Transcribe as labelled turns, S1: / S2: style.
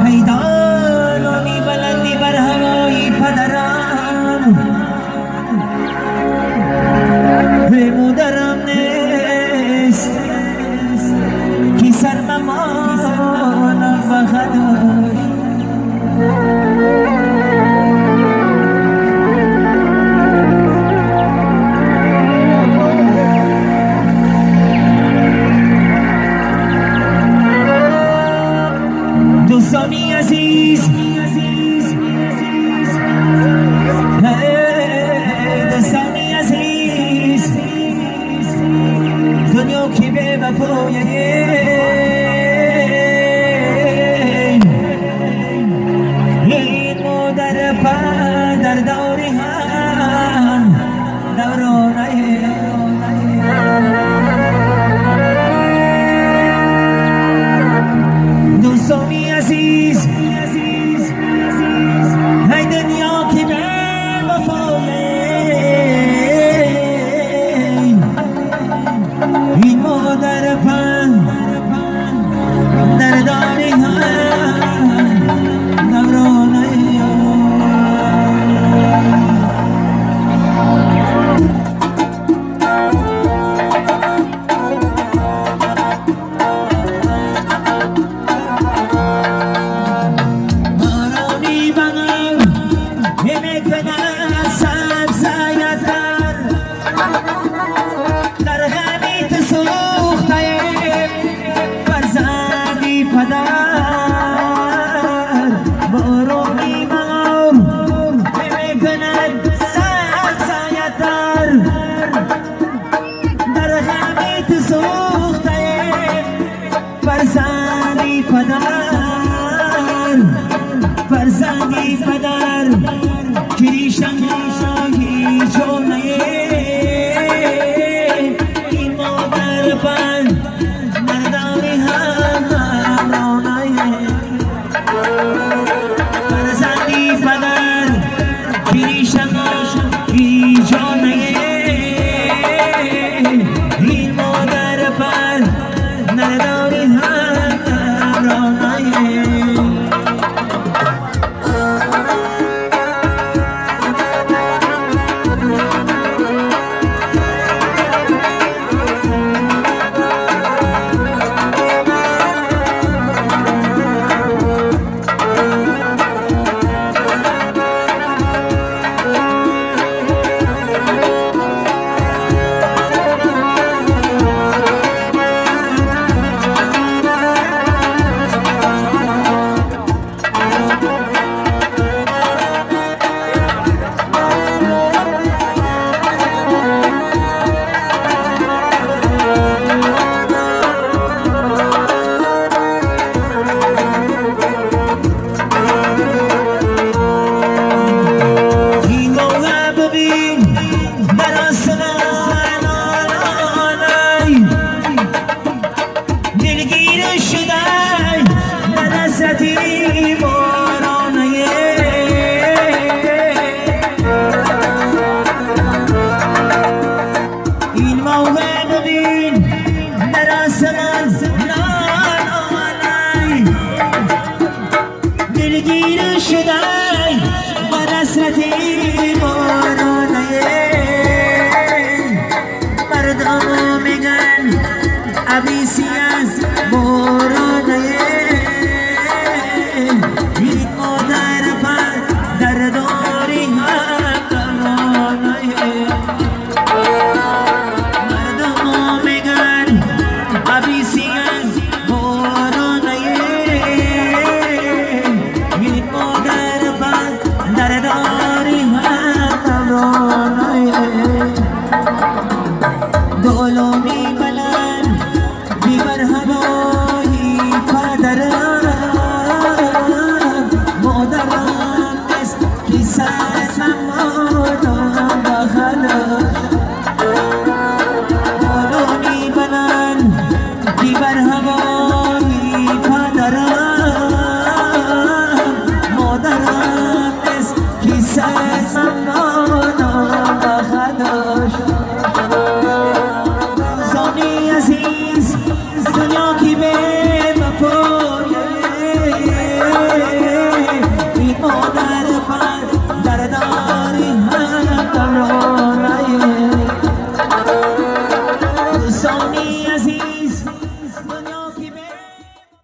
S1: میدانانی بلندی بر هوای پدرم به مادرم نیست کی سر ممانم بخداش دوستانی عزیز دوستانی عزیز دنیا کی به وفایه این مادر پدر داری هم دورانه دوستانی عزیز ای دنیا کی به وفایه این مادر پدر داری هم دورانه فرزندی پدر کریشم هایی جونه این مادر پر مردانی هم رانه فرزندی پدر کریشم هایی جونه این مادر پر مردانی هم رانه دلگیر شدم